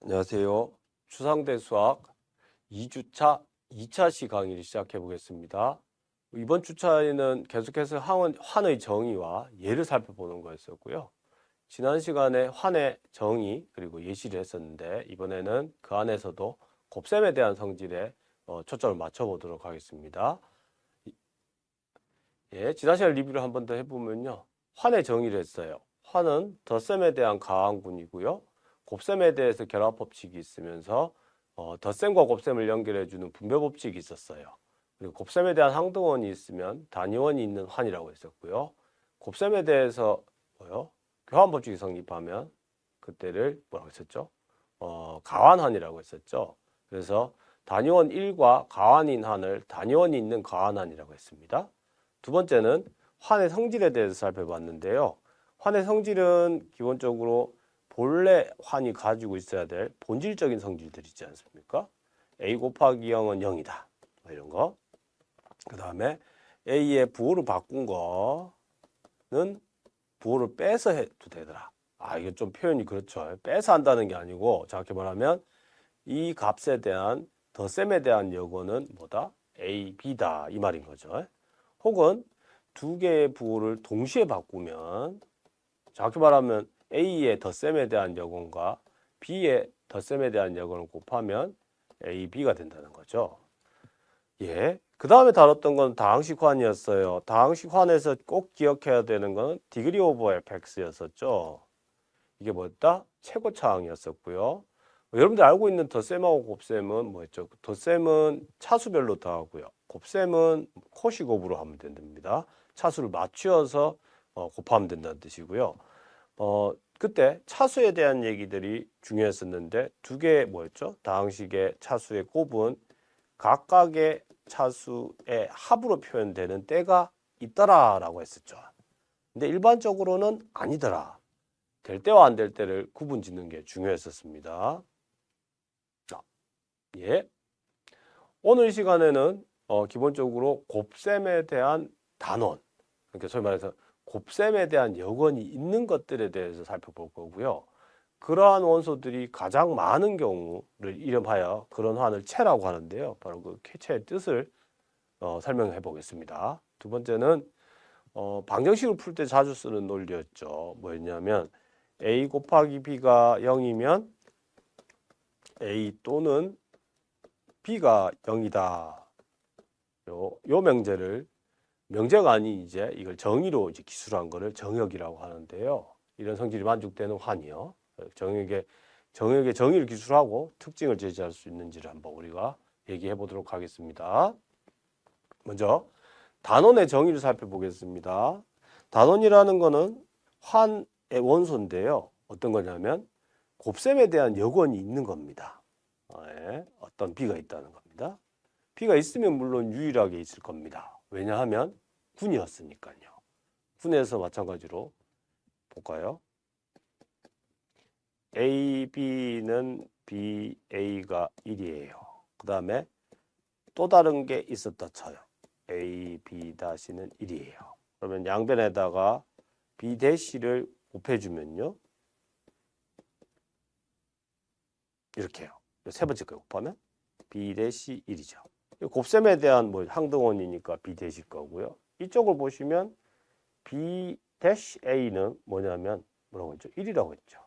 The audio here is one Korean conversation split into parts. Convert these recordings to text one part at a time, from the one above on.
안녕하세요. 추상대 수학 2주차 2차시 강의를 시작해 보겠습니다. 이번 주차에는 계속해서 환의 정의와 예를 살펴보는 거였었고요. 지난 시간에 환의 정의 그리고 예시를 했었는데 이번에는 그 안에서도 곱셈에 대한 성질에 초점을 맞춰 보도록 하겠습니다. 예, 지난 시간 리뷰를 한 번 더 해보면요. 환의 정의를 했어요. 환은 덧셈에 대한 가항군이고요. 곱셈에 대해서 결합 법칙이 있으면서 덧셈과 곱셈을 연결해주는 분배 법칙이 있었어요. 그리고 곱셈에 대한 항등원이 있으면 단위원이 있는 환이라고 했었고요. 곱셈에 대해서 교환 법칙이 성립하면 그때를 뭐라고 했었죠? 가환환이라고 했었죠. 그래서 단위원 1과 가환인 환을 단위원이 있는 가환환이라고 했습니다. 두 번째는 환의 성질에 대해서 살펴봤는데요. 환의 성질은 기본적으로 본래 환이 가지고 있어야 될 본질적인 성질들이 있지 않습니까? a 곱하기 0은 0이다. 이런 거. 그 다음에 a의 부호를 바꾼 거는 부호를 빼서 해도 되더라. 이게 좀 표현이 그렇죠. 빼서 한다는 게 아니고 정확히 말하면 이 값에 대한 덧셈에 대한 여건은 뭐다? a, b다. 이 말인 거죠. 혹은 두 개의 부호를 동시에 바꾸면 정확히 말하면 A의 덧셈에 대한 여건과 B의 덧셈에 대한 여건을 곱하면 A, B가 된다는 거죠. 예. 그 다음에 다뤘던 건 다항식 환이었어요. 다항식 환에서 꼭 기억해야 되는 건 디그리 오버 fx였었죠. 이게 뭐였다? 최고차항이었었고요. 여러분들 알고 있는 덧셈하고 곱셈은 뭐였죠? 덧셈은 차수별로 더하고요. 곱셈은 코시 곱으로 하면 됩니다. 차수를 맞추어서 곱하면 된다는 뜻이고요. 그때 차수에 대한 얘기들이 중요했었는데 두 개 뭐였죠? 다항식의 차수의 곱은 각각의 차수의 합으로 표현되는 때가 있더라라고 했었죠. 근데 일반적으로는 아니더라. 될 때와 안 될 때를 구분 짓는 게 중요했었습니다. 예. 오늘 시간에는 기본적으로 곱셈에 대한 단원, 그러니까 소위 말해서 곱셈에 대한 여건이 있는 것들에 대해서 살펴볼 거고요. 그러한 원소들이 가장 많은 경우를 이름하여 그런 환을 체라고 하는데요. 바로 그 체의 뜻을 설명해 보겠습니다. 두 번째는 방정식을 풀 때 자주 쓰는 논리였죠. 뭐였냐면 a 곱하기 b가 0이면 a 또는 b가 0이다. 요 명제를 명제가 아닌 이제 이걸 정의로 이제 기술한 거를 정역이라고 하는데요. 이런 성질이 만족되는 환이요. 정역의 정의를 기술하고 특징을 제시할 수 있는지를 한번 우리가 얘기해 보도록 하겠습니다. 먼저 단원의 정의를 살펴보겠습니다. 단원이라는 거는 환의 원소인데요. 어떤 거냐면 곱셈에 대한 여건이 있는 겁니다. 어떤 b가 있다는 겁니다. b가 있으면 물론 유일하게 있을 겁니다. 왜냐하면 군이었으니까요. 군에서 마찬가지로 볼까요? A, B는 B, A가 1이에요. 그 다음에 또 다른 게 있었다 쳐요. A, B 다시는 1이에요. 그러면 양변에다가 B 대시를 곱해주면요. 이렇게요. 세 번째 거 곱하면 B 대시 1이죠. 곱셈에 대한 뭐 항등원이니까 B 대시 거고요. 이쪽을 보시면 B 대시 A는 뭐냐면 뭐라고 했죠? 1이라고 했죠.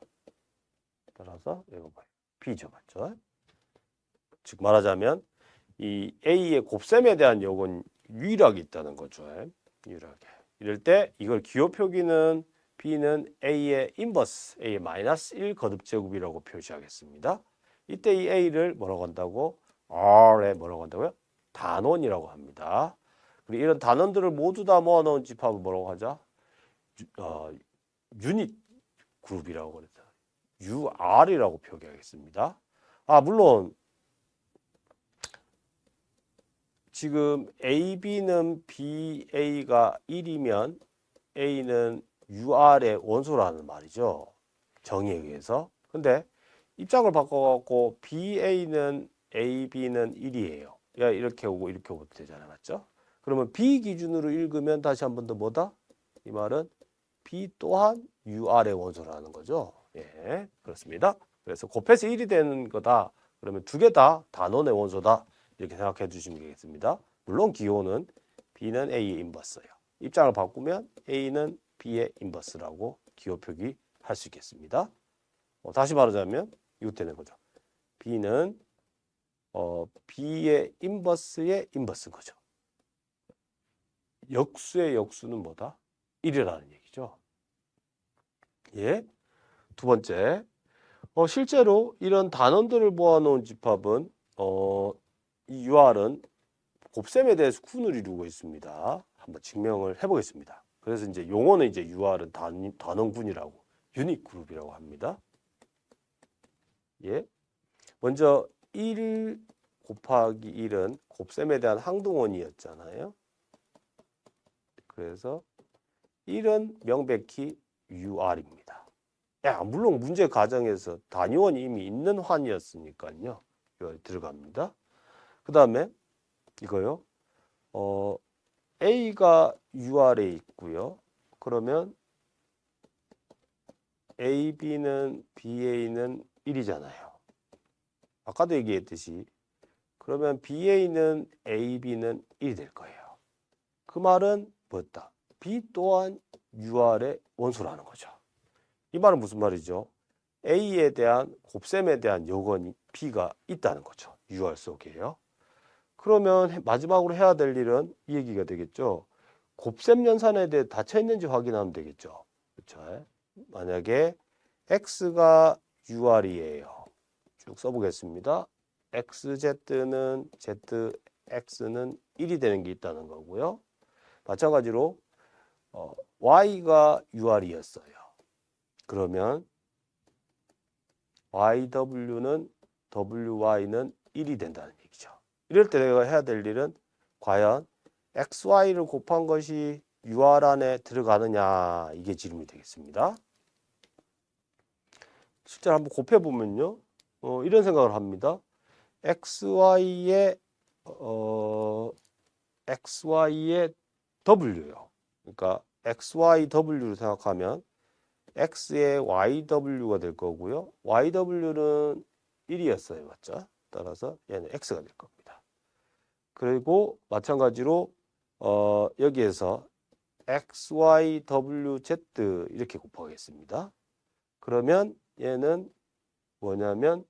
따라서 이거 봐요. B죠, 맞죠? 즉 말하자면 이 A의 곱셈에 대한 여건 유일하게 있다는 거죠. 유일하게. 이럴 때 이걸 기호 표기는 B는 A의 인버스, A의 마이너스 1 거듭제곱이라고 표시하겠습니다. 이때 이 A를 뭐라고 한다고? R에 뭐라고 한다고요? 단원이라고 합니다. 그리고 이런 단원들을 모두 다 모아놓은 집합을 뭐라고 하자? 유닛 그룹이라고 그랬다. UR이라고 표기하겠습니다. 물론 지금 AB는 BA가 1이면 A는 UR의 원소라는 말이죠. 정의에 의해서. 근데 입장을 바꿔갖고 BA는 AB는 1이에요. 이렇게 오고 이렇게 오도 되잖아요. 맞죠? 그러면 B 기준으로 읽으면 다시 한 번 더 뭐다? 이 말은 B 또한 UR의 원소라는 거죠. 예, 그렇습니다. 그래서 곱해서 1이 되는 거다. 그러면 두 개 다 단원의 원소다. 이렇게 생각해 주시면 되겠습니다. 물론 기호는 B는 A의 인버스예요. 입장을 바꾸면 A는 B의 인버스라고 기호 표기할 수 있겠습니다. 다시 말하자면 이렇게 되는 거죠. B는 B의 인버스의 인버스인 거죠. 역수의 역수는 뭐다? 1이라는 얘기죠. 예. 두 번째, 실제로 이런 단원들을 모아놓은 집합은 이 UR은 곱셈에 대해서 군을 이루고 있습니다. 한번 증명을 해보겠습니다. 그래서 이제 용어는 이제 UR은 단원군이라고, 유닛 그룹이라고 합니다. 예. 먼저 1 곱하기 1은 곱셈에 대한 항동원이었잖아요. 그래서 1은 명백히 UR입니다. 물론 문제 가정에서 단위원이 이미 있는 환이었으니까요. UR이 들어갑니다. 그 다음에 이거요. A가 UR에 있고요. 그러면 AB는 BA는 1이잖아요. 아까도 얘기했듯이 그러면 BA는 AB는 1이 될 거예요. 그 말은 뭐였다? B 또한 UR의 원소라는 거죠. 이 말은 무슨 말이죠? A에 대한 곱셈에 대한 요건이 B가 있다는 거죠. UR 속에요. 그러면 마지막으로 해야 될 일은 이 얘기가 되겠죠. 곱셈 연산에 대해 닫혀 있는지 확인하면 되겠죠. 그렇죠? 만약에 X가 UR이에요. 쭉 써보겠습니다. XZ는 ZX는 1이 되는 게 있다는 거고요. 마찬가지로 Y가 UR이었어요. 그러면 YW는 WY는 1이 된다는 얘기죠. 이럴 때 내가 해야 될 일은 과연 XY를 곱한 것이 UR 안에 들어가느냐 이게 질문이 되겠습니다. 실제로 한번 곱해보면요. 이런 생각을 합니다. XY의 W요. 그러니까 XYW를 생각하면 X의 YW가 될 거고요. YW는 1이었어요. 맞죠? 따라서 얘는 X가 될 겁니다. 그리고 마찬가지로 여기에서 XYWZ 이렇게 곱하겠습니다. 그러면 얘는 뭐냐면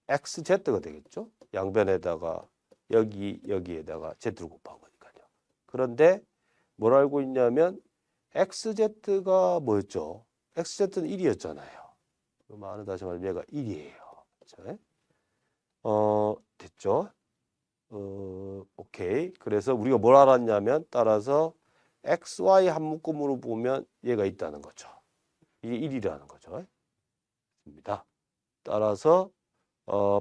XZ가 되겠죠. 양변에다가 여기에다가 Z를 곱한 거니까요. 그런데 뭘 알고 있냐면 XZ가 뭐였죠? XZ는 1이었잖아요. 말은 다시 말하면 얘가 1이에요. 그렇죠? 됐죠? 오케이. 그래서 우리가 뭘 알았냐면 따라서 XY 한 묶음으로 보면 얘가 있다는 거죠. 이게 1이라는 거죠. 입니다. 따라서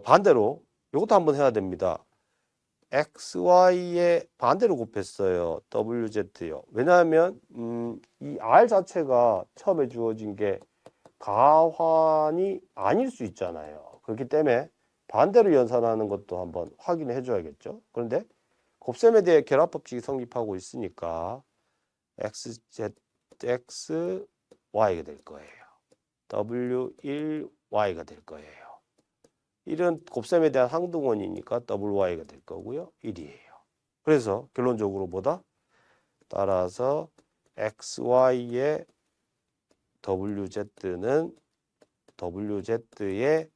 반대로 이것도 한번 해야 됩니다. XY의 반대로 곱했어요. WZ요. 왜냐하면 이 R 자체가 처음에 주어진 게 가환이 아닐 수 있잖아요. 그렇기 때문에 반대로 연산하는 것도 한번 확인해 줘야겠죠. 그런데 곱셈에 대해 결합법칙이 성립하고 있으니까 XZXY가 될 거예요. W1Y가 될 거예요. 1은 곱셈에 대한 항등원이니까 WY가 될 거고요. 1이에요. 그래서 결론적으로 뭐다? 따라서 XY의 WZ는 WZ의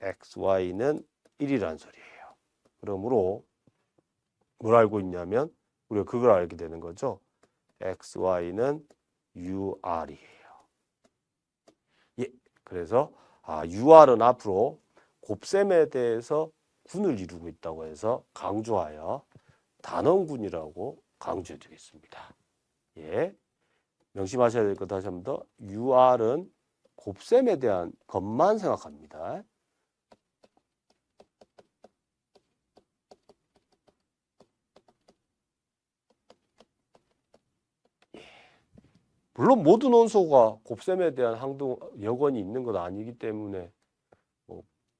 XY는 1이라는 소리예요. 그러므로 뭘 알고 있냐면 우리가 그걸 알게 되는 거죠. XY는 UR이에요. 예, 그래서 UR은 앞으로 곱셈에 대해서 군을 이루고 있다고 해서 강조하여 단원군이라고 강조해 드리겠습니다. 예, 명심하셔야 될 것 다시 한 번 더. UR은 곱셈에 대한 것만 생각합니다. 물론 모든 원소가 곱셈에 대한 항등 여건이 있는 건 아니기 때문에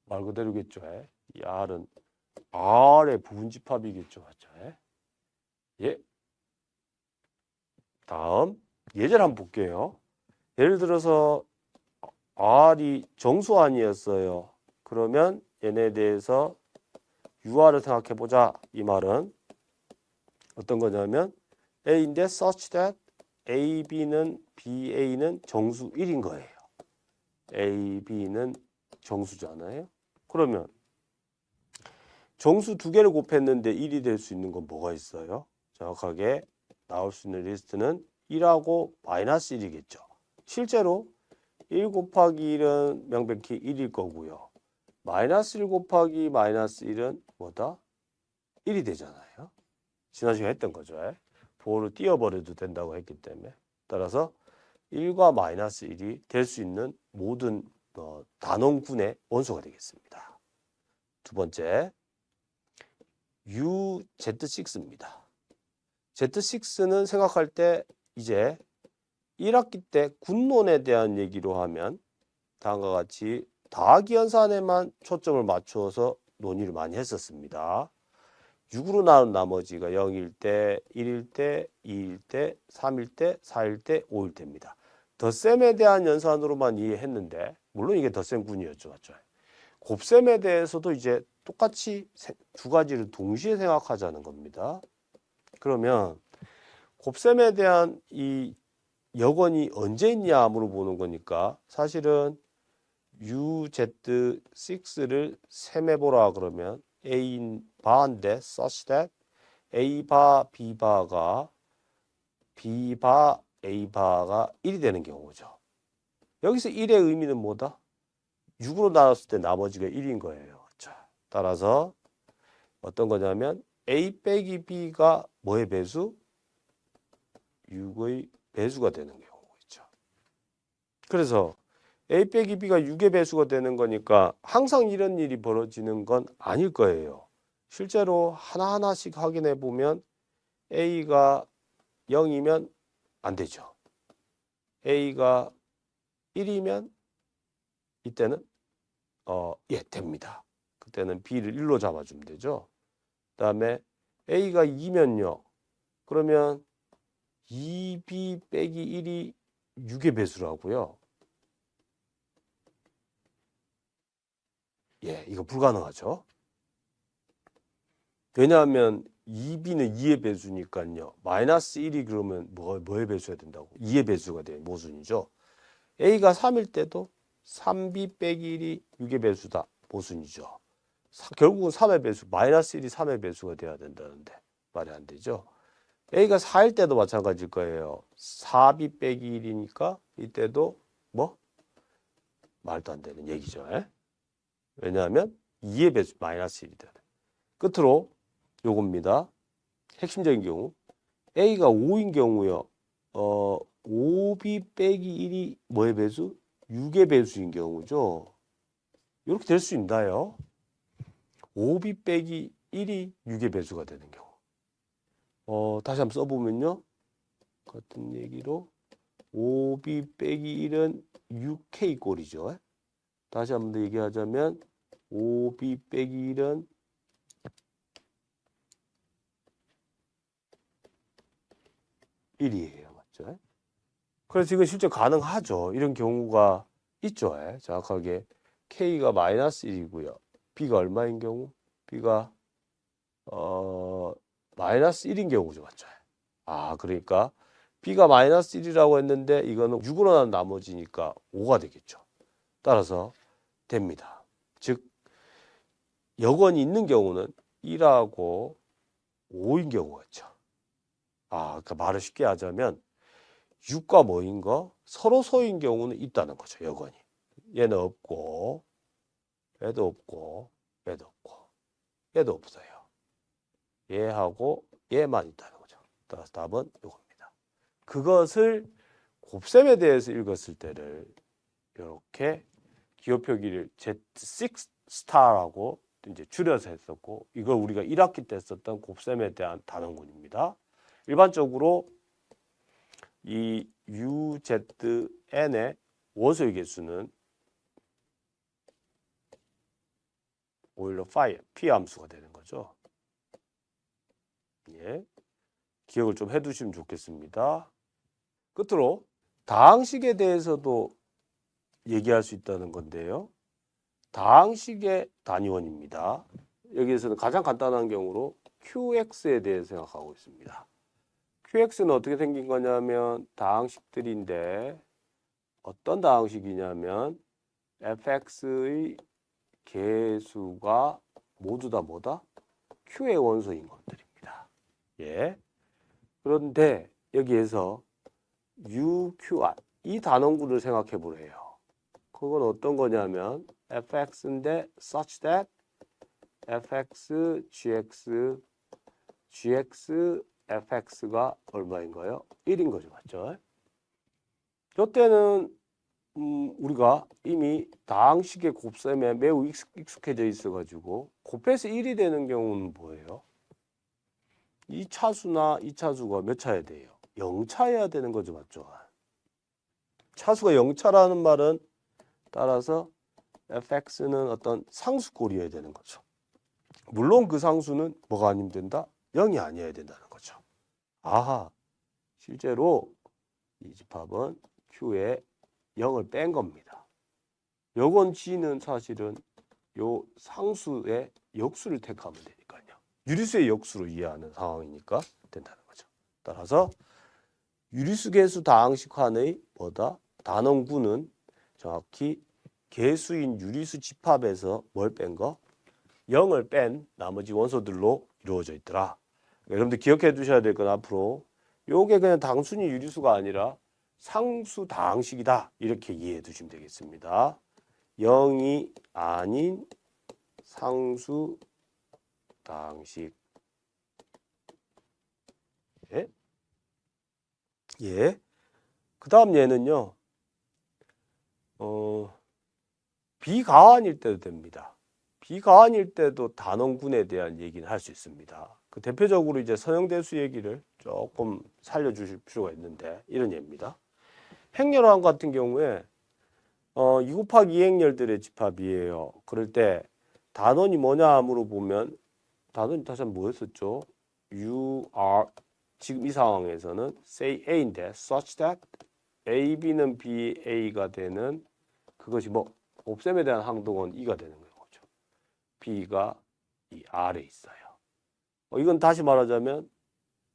말 그대로겠죠. 이 R은 R의 부분집합이겠죠. 맞죠? 예. 다음 예제를 한번 볼게요. 예를 들어서 R이 정수환이었어요. 그러면 얘네에 대해서 UR을 생각해 보자. 이 말은 어떤 거냐면 A인데 such that A, B는 BA는 정수 1인 거예요. A, B는 정수잖아요. 그러면 정수 두 개를 곱했는데 1이 될 수 있는 건 뭐가 있어요? 정확하게 나올 수 있는 리스트는 1하고 마이너스 1이겠죠. 실제로 1 곱하기 1은 명백히 1일 거고요. 마이너스 1 곱하기 마이너스 1은 뭐다? 1이 되잖아요. 지난 시간에 했던 거죠. 보호를 띄워버려도 된다고 했기 때문에. 따라서 1과 마이너스 1이 될 수 있는 모든 단원군의 원소가 되겠습니다. 두 번째, UZ6입니다. Z6는 생각할 때 이제 1학기 때 군론에 대한 얘기로 하면 다음과 같이 더하기 연산에만 초점을 맞추어서 논의를 많이 했었습니다. 6으로 나눈 나머지가 0일 때, 1일 때, 2일 때, 3일 때, 4일 때, 5일 때입니다. 덧셈에 대한 연산으로만 이해했는데 물론 이게 덧셈군이었죠. 맞죠? 곱셈에 대해서도 이제 똑같이 두 가지를 동시에 생각하자는 겁니다. 그러면 곱셈에 대한 이 여건이 언제 있냐 물어보는 거니까 사실은 UZ6를 셈해보라 그러면 A 바인데 such that A 바 B 바가 B 바 A 바가 1이 되는 경우죠. 여기서 1의 의미는 뭐다? 6으로 나눴을 때 나머지가 1인 거예요. 자, 따라서 어떤 거냐면 A 빼기 B가 뭐의 배수? 6의 배수가 되는 경우겠죠. 그래서 A 빼기 B가 6의 배수가 되는 거니까 항상 이런 일이 벌어지는 건 아닐 거예요. 실제로 하나하나씩 확인해 보면 A가 0이면 안 되죠. A가 1이면 이때는 됩니다. 그때는 B를 1로 잡아주면 되죠. 그 다음에 A가 2면요. 그러면 2B 빼기 1이 6의 배수라고요. 이거 불가능하죠. 왜냐하면 2B는 2의 배수니까요. 마이너스 1이 그러면 뭐의 배수가 된다고? 2의 배수가 돼요. 모순이죠. A가 3일 때도 3B 빼기 1이 6의 배수다. 모순이죠. 결국은 3의 배수, 마이너스 1이 3의 배수가 돼야 된다는데 말이 안 되죠. A가 4일 때도 마찬가지일 거예요. 4B 빼기 1이니까 이때도 말도 안 되는 얘기죠. 왜냐하면 2의 배수 마이너스 1이다. 끝으로 요겁니다. 핵심적인 경우 A가 5인 경우요. 5B 빼기 1이 뭐의 배수? 6의 배수인 경우죠. 이렇게 될 수 있나요? 5B 빼기 1이 6의 배수가 되는 경우. 다시 한번 써보면요. 같은 얘기로 5B 빼기 1은 6K 꼴이죠. 다시 한번 더 얘기하자면 5B 빼기 1은 1이에요. 맞죠? 그래서 이건 실제 가능하죠. 이런 경우가 있죠. 정확하게 K가 마이너스 1이고요. B가 얼마인 경우? B가 마이너스 1인 경우죠. 맞죠? 그러니까 B가 마이너스 1이라고 했는데 이거는 6으로 난 나머지니까 5가 되겠죠. 따라서 됩니다. 즉 여건이 있는 경우는 1하고 5인 경우겠죠. 그러니까 말을 쉽게 하자면 6과 뭐인 거? 서로 소인 경우는 있다는 거죠. 여건이. 얘는 없고 얘도 없고 얘도 없고 얘도 없어요. 얘하고 얘만 있다는 거죠. 따라서 답은 이겁니다. 그것을 곱셈에 대해서 읽었을 때를 이렇게 기호 표기를 Z6 스타라고 이제 줄여서 했었고 이걸 우리가 1학기 때 썼던 곱셈에 대한 단원군입니다. 일반적으로 이 UZN의 원소의 개수는 오히려 P 함수가 되는 거죠. 기억을 좀 해두시면 좋겠습니다. 끝으로 다항식에 대해서도 얘기할 수 있다는 건데요. 다항식의 단위원입니다. 여기에서는 가장 간단한 경우로 QX에 대해 생각하고 있습니다. QX는 어떻게 생긴 거냐면 다항식들인데 어떤 다항식이냐면 fx의 개수가 모두 다 뭐다? q의 원소인 것들입니다. 예. 그런데 여기에서 UQR 이 단원군을 생각해 보래요. 그건 어떤 거냐면 fx인데 such that fx, gx, gx, fx가 얼마인가요? 1인 거죠. 맞죠? 이때는 우리가 이미 다항식의 곱셈에 매우 익숙해져 있어가지고 곱해서 1이 되는 경우는 뭐예요? 이 차수나 이 차수가 몇 차야 돼요? 0차여야 되는 거죠. 맞죠? 차수가 0차라는 말은 따라서 fx는 어떤 상수꼴이어야 되는 거죠. 물론 그 상수는 뭐가 아니면 된다? 0이 아니어야 된다는 거죠. 아하, 실제로 이 집합은 q에 0을 뺀 겁니다. 요건 g는 사실은 요 상수의 역수를 택하면 되니까요. 유리수의 역수로 이해하는 상황이니까 된다는 거죠. 따라서 유리수 개수 다항식환의 뭐다? 단원구는 정확히 개수인 유리수 집합에서 뭘 뺀 거? 0을 뺀 나머지 원소들로 이루어져 있더라. 여러분들 기억해 두셔야 될 건 앞으로 요게 그냥 단순히 유리수가 아니라 상수 다항식이다. 이렇게 이해해 두시면 되겠습니다. 0이 아닌 상수 다항식. 예? 예. 그 다음 얘는요. 비가환일 때도 됩니다. 비가환일 때도 단원군에 대한 얘기는 할 수 있습니다. 그 대표적으로 이제 선형대수 얘기를 조금 살려주실 필요가 있는데 이런 예입니다. 행렬화항 같은 경우에 2 곱하기 2 행렬들의 집합이에요. 그럴 때 단원이 뭐냐 물어보면 단원이 다시 한번 뭐였었죠? You are 지금 이 상황에서는 say A인데 such that A, B는 B, A가 되는 그것이 뭐 곱셈에 대한 항동은 E가 되는 거죠. B가 이 R에 있어요. 이건 다시 말하자면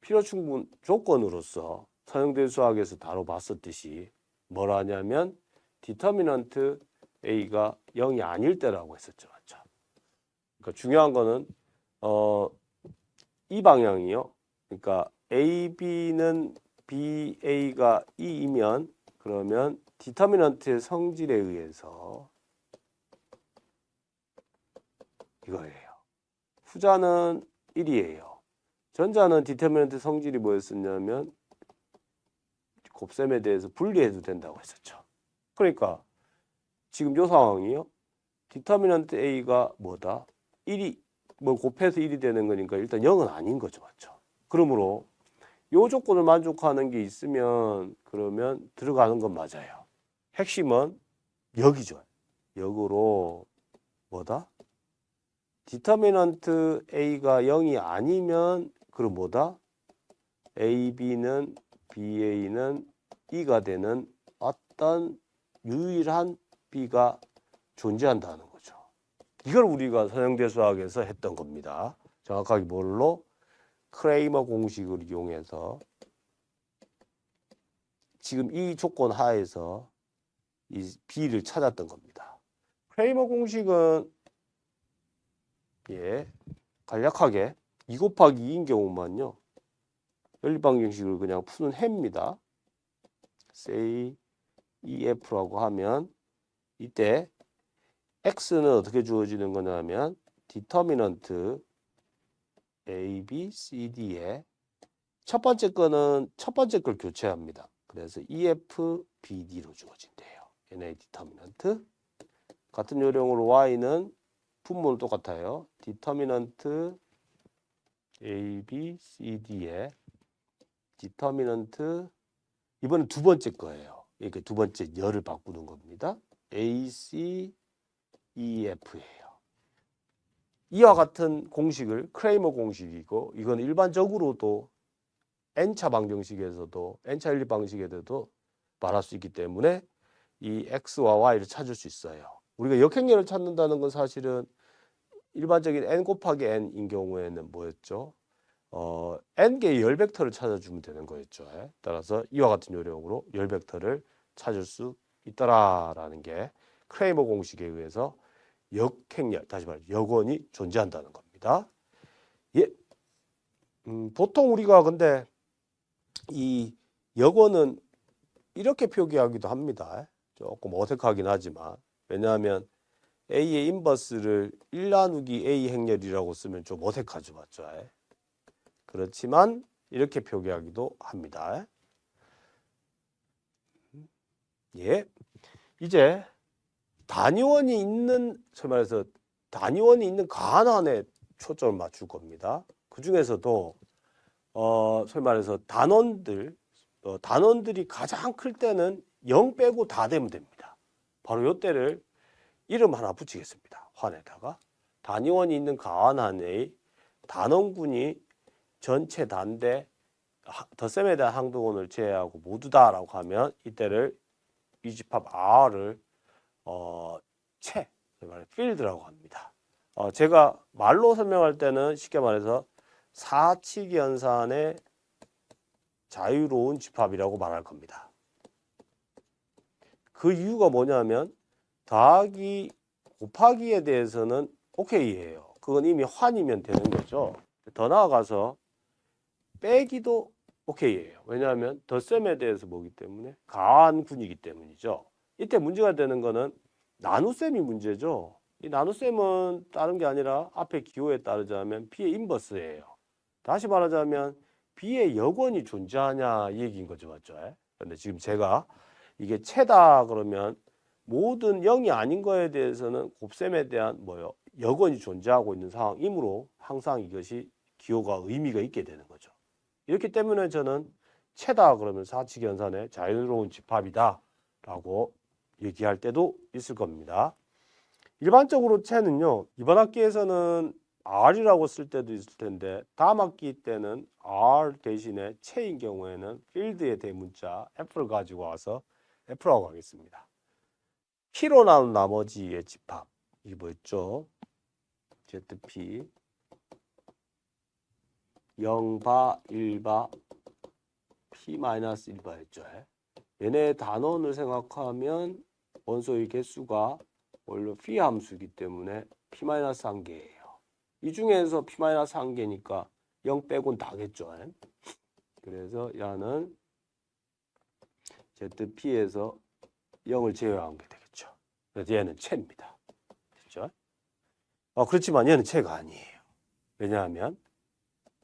필요충분 조건으로서 선형대수학에서 다뤄봤었듯이 뭘 하냐면 디터미넌트 A가 0이 아닐 때라고 했었죠. 맞죠? 그러니까 중요한 거는 이 방향이요. 그러니까 A, B는 B, A가 2이면 그러면 디터미넌트의 성질에 의해서 이거예요. 후자는 1이에요. 전자는 디터미넌트 성질이 뭐였었냐면 곱셈에 대해서 분리해도 된다고 했었죠. 그러니까 지금 이 상황이요. 디터미넌트 A가 뭐다? 1이 뭐 곱해서 1이 되는 거니까 일단 0은 아닌 거죠. 맞죠? 그러므로 요 조건을 만족하는 게 있으면 그러면 들어가는 건 맞아요. 핵심은 여기죠. 역으로 뭐다? 디터미넌트 A가 0이 아니면 그럼 뭐다? A, B는 B, A는 E가 되는 어떤 유일한 B가 존재한다는 거죠. 이걸 우리가 선형대수학에서 했던 겁니다. 정확하게 뭘로? 크레이머 공식을 이용해서 지금 이 조건 하에서 이 B를 찾았던 겁니다. 크레이머 공식은 간략하게 2 곱하기 2인 경우만요. 연립방정식을 그냥 푸는 해입니다. say EF라고 하면 이때 X는 어떻게 주어지는 거냐면 디터미넌트 A, B, C, D에 첫 번째 거는 첫 번째 걸 교체합니다. 그래서 EF, BD로 주어진대요. 얘네 디터미넌트. 같은 요령으로 Y는 분모는 똑같아요. 디터미넌트 A, B, C, D에 디터미넌트 이번엔 두 번째 거예요. 이렇게 두 번째 열을 바꾸는 겁니다. A, C, E, F예요. 이와 같은 공식을 크레이머 공식이고 이건 일반적으로도 N차 방정식에서도 N차 연립 방식에서도 말할 수 있기 때문에 이 x와 y를 찾을 수 있어요. 우리가 역행렬을 찾는다는 건 사실은 일반적인 n 곱하기 n인 경우에는 뭐였죠? n개의 열 벡터를 찾아주면 되는 거였죠. 따라서 이와 같은 요령으로 열 벡터를 찾을 수 있더라라는 게 크레이머 공식에 의해서 역행렬, 다시 말해 역원이 존재한다는 겁니다. 예, 보통 우리가 근데 이 역원은 이렇게 표기하기도 합니다. 조금 어색하긴 하지만 왜냐하면 A의 인버스를 1 나누기 A 행렬이라고 쓰면 좀 어색하죠, 맞죠? 그렇지만 이렇게 표기하기도 합니다. 예, 이제 단위원이 있는, 소위 말해서 단위원이 있는 가한원에 초점을 맞출 겁니다. 그 중에서도 소위 말해서 단원들이 가장 클 때는 0 빼고 다 되면 됩니다. 바로 이때를 이름 하나 붙이겠습니다. 환에다가 단위원이 있는 가한한의 단원군이 전체 단대 덧셈에 대한 항등원을 제외하고 모두다라고 하면 이때를 이 집합 R을 채, 필드라고 합니다. 제가 말로 설명할 때는 쉽게 말해서 사칙 연산의 자유로운 집합이라고 말할 겁니다. 그 이유가 뭐냐면 더하기 곱하기에 대해서는 오케이예요. 그건 이미 환이면 되는 거죠. 더 나아가서 빼기도 오케이예요. 왜냐하면 덧셈에 대해서 뭐기 때문에 가한군이기 때문이죠. 이때 문제가 되는 거는 나눗셈이 문제죠. 이 나눗셈은 다른 게 아니라 앞에 기호에 따르자면 B의 인버스예요. 다시 말하자면 B의 역원이 존재하냐 이 얘기인 거죠, 맞죠? 그런데 지금 제가 이게 채다 그러면 모든 0이 아닌 거에 대해서는 곱셈에 대한 역원이 존재하고 있는 상황이므로 항상 이것이 기호가 의미가 있게 되는 거죠. 이렇기 때문에 저는 채다 그러면 사칙연산의 자유로운 집합이다 라고 얘기할 때도 있을 겁니다. 일반적으로 채는요, 이번 학기에서는 R이라고 쓸 때도 있을 텐데 다음 학기 때는 R 대신에 채인 경우에는 필드의 대문자 F를 가지고 와서 F라고 하겠습니다. P로 나눈 나머지의 집합, 이게 뭐였죠? ZP 0바, 1바, P-1바였죠. 얘네 단원을 생각하면 원소의 개수가 원래 phi 함수이기 때문에 P-1개예요. 이 중에서 P-1개니까 0 빼곤 다겠죠. 그래서 얘는 ZP에서 0을 제외한 게 되겠죠. 그래서 얘는 채입니다. 됐죠? 그렇지만 얘는 채가 아니에요. 왜냐하면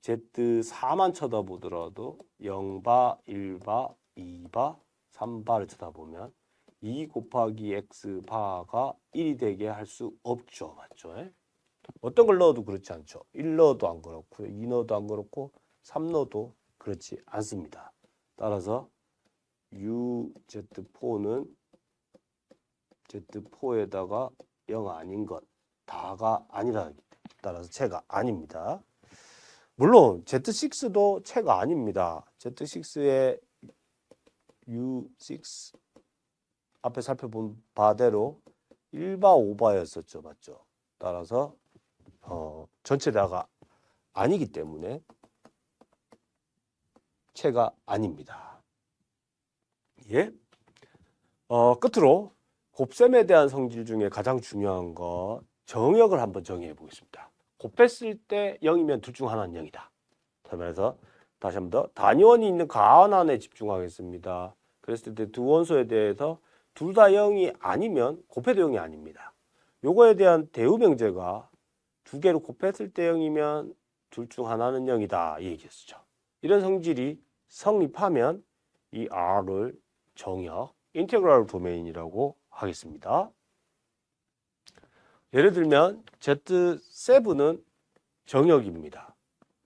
Z4만 쳐다보더라도 0바, 1바, 2바, 3바를 쳐다보면 2 곱하기 X바가 1이 되게 할 수 없죠. 맞죠? 어떤 걸 넣어도 그렇지 않죠. 1 넣어도 안 그렇고 2 넣어도 안 그렇고 3 넣어도 그렇지 않습니다. 따라서 UZ4는 Z4에다가 0 아닌 것 다가 아니라 따라서 채가 아닙니다. 물론 Z6도 채가 아닙니다. Z6의 U6 앞에 살펴본 바대로 1바 5바였었죠. 맞죠? 따라서 전체 다가 아니기 때문에 채가 아닙니다. 예? 끝으로 곱셈에 대한 성질 중에 가장 중요한 거 정역을 한번 정의해 보겠습니다. 곱했을 때 0이면 둘 중 하나는 0이다. 그래서 다시 한 번 더 단위원이 있는 가한안에 집중하겠습니다. 그랬을 때 두 원소에 대해서 둘 다 0이 아니면 곱해도 0이 아닙니다. 요거에 대한 대우 명제가 두 개를 곱했을 때 0이면 둘 중 하나는 0이다 이 얘기였죠. 이런 성질이 성립하면 이 R을 정역, 인테그랄 도메인이라고 하겠습니다. 예를 들면 Z7은 정역입니다.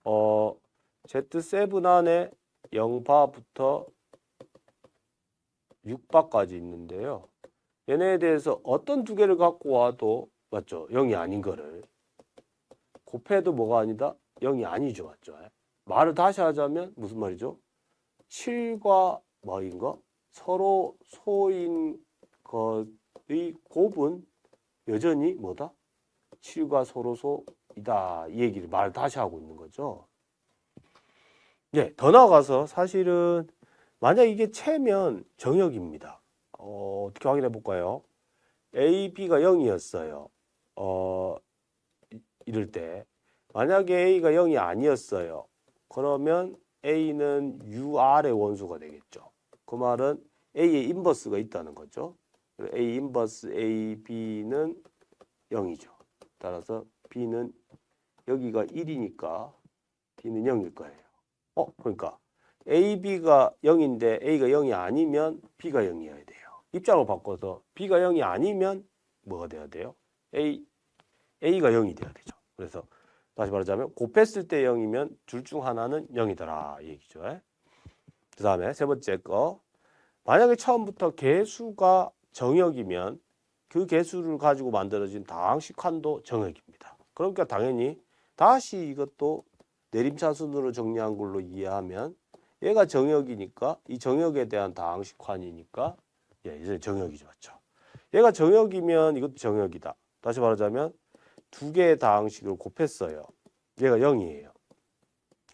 Z7 안에 0바부터 6바까지 있는데요. 얘네에 대해서 어떤 두 개를 갖고 와도 맞죠? 0이 아닌 거를 곱해도 뭐가 아니다? 0이 아니죠. 맞죠? 말을 다시 하자면 무슨 말이죠? 7과 뭐인 거? 서로 소인 거의 곱은 여전히 뭐다? 7과 서로소이다. 이 얘기를 말 다시 하고 있는 거죠. 예, 더 나아가서 사실은 만약 이게 채면 정역입니다. 어떻게 확인해 볼까요? A, B가 0이었어요. 이럴 때 만약에 A가 0이 아니었어요. 그러면 A는 UR의 원소가 되겠죠. 그 말은 A의 인버스가 있다는 거죠. A 인버스 A, B는 0이죠. 따라서 B는 여기가 1이니까 B는 0일 거예요. 그러니까 A, B가 0인데 A가 0이 아니면 B가 0이어야 돼요. 입장을 바꿔서 B가 0이 아니면 뭐가 돼야 돼요? A가 0이 돼야 되죠. 그래서 다시 말하자면 곱했을 때 0이면 둘 중 하나는 0이더라 이 얘기죠. 그 다음에 세 번째 거, 만약에 처음부터 개수가 정역이면 그 개수를 가지고 만들어진 다항식환도 정역입니다. 그러니까 당연히 다시 이것도 내림차순으로 정리한 걸로 이해하면 얘가 정역이니까 이 정역에 대한 다항식환이니까 이제 정역이죠. 맞죠? 얘가 정역이면 이것도 정역이다. 다시 말하자면 두 개의 다항식을 곱했어요. 얘가 0이에요.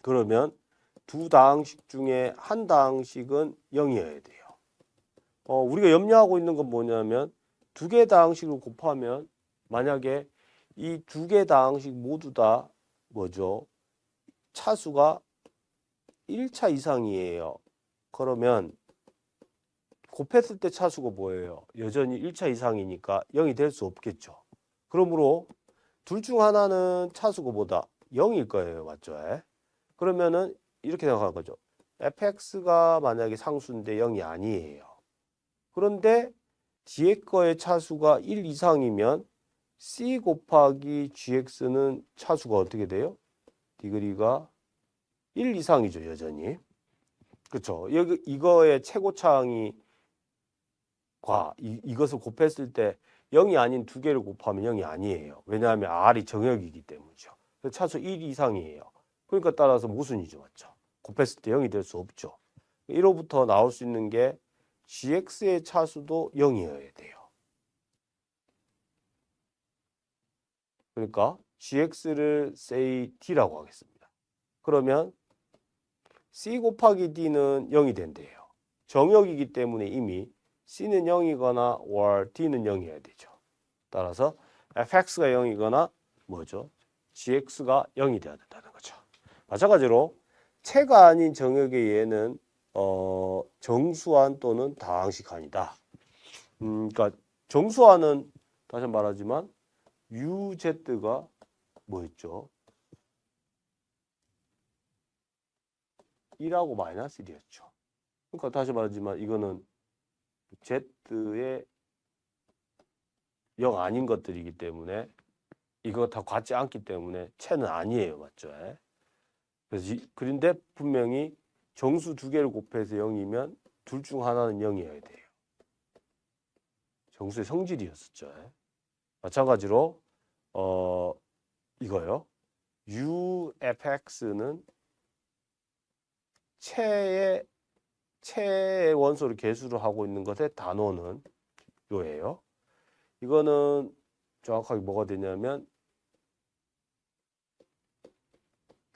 그러면 두 다항식 중에 한 다항식은 0이어야 돼요. 우리가 염려하고 있는 건 뭐냐면 두 개의 다항식을 곱하면 만약에 이 두 개의 다항식 모두 다 뭐죠? 차수가 1차 이상이에요. 그러면 곱했을 때 차수가 뭐예요? 여전히 1차 이상이니까 0이 될 수 없겠죠. 그러므로 둘 중 하나는 차수가 뭐다? 0일 거예요. 맞죠? 그러면은 이렇게 생각하는 거죠. fx가 만약에 상수인데 0이 아니에요. 그런데 뒤에 거의 차수가 1 이상이면 c 곱하기 gx는 차수가 어떻게 돼요? 디그리가 1 이상이죠. 여전히. 그렇죠. 여기 이거의 최고차항이 이것을 곱했을 때 0이 아닌 두 개를 곱하면 0이 아니에요. 왜냐하면 R이 정역이기 때문이죠. 그래서 차수 1 이상이에요. 그러니까 따라서 모순이죠. 맞죠? 곱했을 때 0이 될 수 없죠. 1호부터 나올 수 있는 게 GX의 차수도 0이어야 돼요. 그러니까 GX를 say D라고 하겠습니다. 그러면 C 곱하기 D는 0이 된대요. 정역이기 때문에 이미 C는 0이거나 or D는 0이어야 되죠. 따라서 fx가 0이거나 뭐죠? gx가 0이 돼야 된다는 거죠. 마찬가지로 채가 아닌 정역의 얘는 정수환 또는 다항식환이다. 그러니까 정수환은 다시 말하지만 uz가 뭐였죠? 1하고 마이너스 1이었죠. 그러니까 다시 말하지만 이거는 z의 0 아닌 것들이기 때문에 이거 다 같지 않기 때문에 채는 아니에요. 맞죠? 그래서 그런데 분명히 정수 두 개를 곱해서 0이면 둘 중 하나는 0이어야 돼요. 정수의 성질이었었죠. 마찬가지로 이거요. UFX는 채의 원소를 개수를 하고 있는 것의 단원은 요예요. 이거는 정확하게 뭐가 되냐면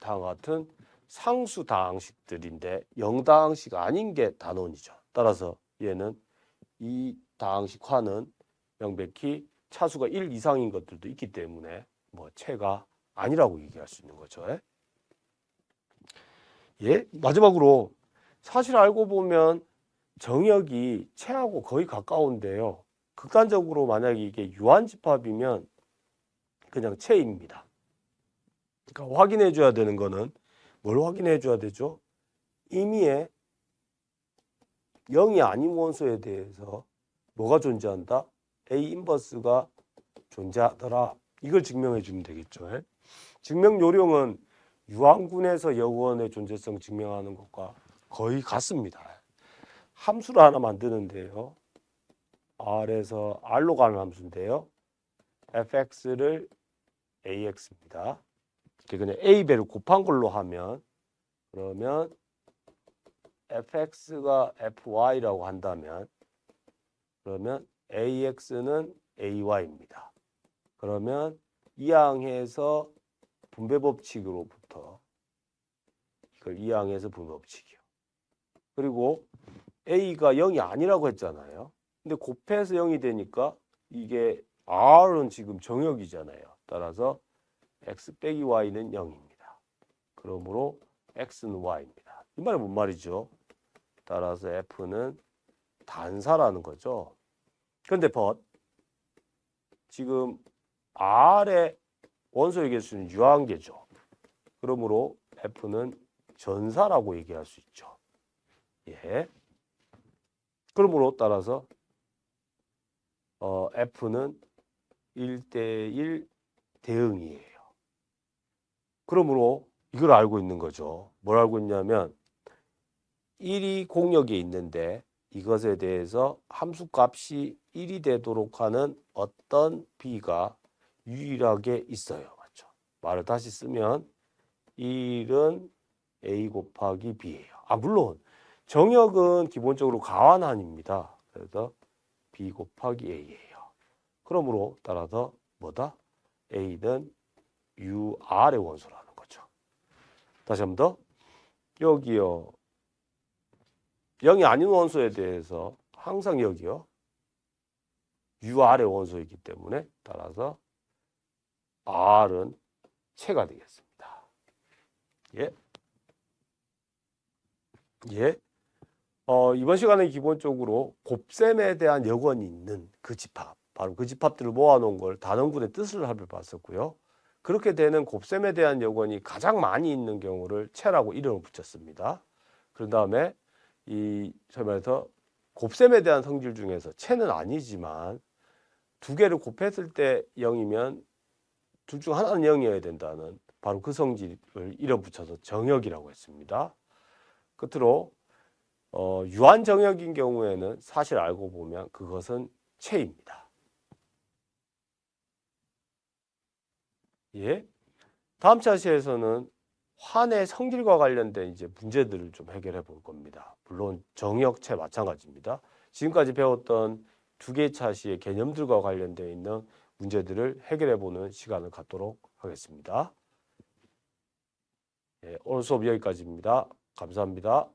다음과 같은 상수 다항식들인데 0다항식 아닌 게 단원이죠. 따라서 얘는 이 다항식화는 명백히 차수가 1 이상인 것들도 있기 때문에 뭐 채가 아니라고 얘기할 수 있는 거죠. 마지막으로 사실 알고 보면 정역이 채하고 거의 가까운데요. 극단적으로 만약에 이게 유한집합이면 그냥 채입니다. 그러니까 확인해 줘야 되는 거는 뭘 확인해 줘야 되죠? 임의의 0이 아닌 원소에 대해서 뭐가 존재한다? A 인버스가 존재하더라. 이걸 증명해 주면 되겠죠. 증명 요령은 유한군에서 여원의 존재성 증명하는 것과 거의 같습니다. 함수를 하나 만드는데요. R에서 R로 가는 함수인데요. fx를 ax입니다. 그냥 a배를 곱한 걸로 하면 그러면 fx가 fy라고 한다면 그러면 AX는 AY입니다. 그러면 이항해서 분배 법칙으로부터 이걸 이항해서 분배 법칙이요. 그리고 A가 0이 아니라고 했잖아요. 근데 곱해서 0이 되니까 이게 R은 지금 정역이잖아요. 따라서 X 빼기 Y는 0입니다. 그러므로 X는 Y입니다. 이 말이 뭔 말이죠? 따라서 F는 단사라는 거죠. 그런데 but 지금 R의 원소의 개수는 유한계죠. 그러므로 F는 전사라고 얘기할 수 있죠. 예. 그러므로 따라서 F는 1대1 대응이에요. 그러므로 이걸 알고 있는 거죠. 뭘 알고 있냐면 1이 공역에 있는데 이것에 대해서 함수값이 1이 되도록 하는 어떤 B가 유일하게 있어요. 맞죠? 말을 다시 쓰면 1은 A 곱하기 B예요. 물론 정역은 기본적으로 가환한입니다. 그래서 B 곱하기 A예요. 그러므로 따라서 뭐다? A는 UR의 원소라는 거죠. 다시 한 번 더. 여기요. 0이 아닌 원소에 대해서 항상 여기요. UR의 원소이기 때문에 따라서 R은 체가 되겠습니다. 예. 예. 이번 시간에 기본적으로 곱셈에 대한 여건이 있는 그 집합, 바로 그 집합들을 모아놓은 걸 단원군의 뜻을 살펴봤었고요. 그렇게 되는 곱셈에 대한 여건이 가장 많이 있는 경우를 체라고 이름을 붙였습니다. 그런 다음에 소위 말해서 곱셈에 대한 성질 중에서 체는 아니지만 두 개를 곱했을 때 0이면 둘 중 하나는 0이어야 된다는 바로 그 성질을 이름 붙여서 정역이라고 했습니다. 끝으로 유한 정역인 경우에는 사실 알고 보면 그것은 체입니다. 예. 다음 차시에서는 환의 성질과 관련된 이제 문제들을 좀 해결해 볼 겁니다. 물론 정역체 마찬가지입니다. 지금까지 배웠던 두 개의 차시의 개념들과 관련되어 있는 문제들을 해결해 보는 시간을 갖도록 하겠습니다. 예, 오늘 수업 여기까지입니다. 감사합니다.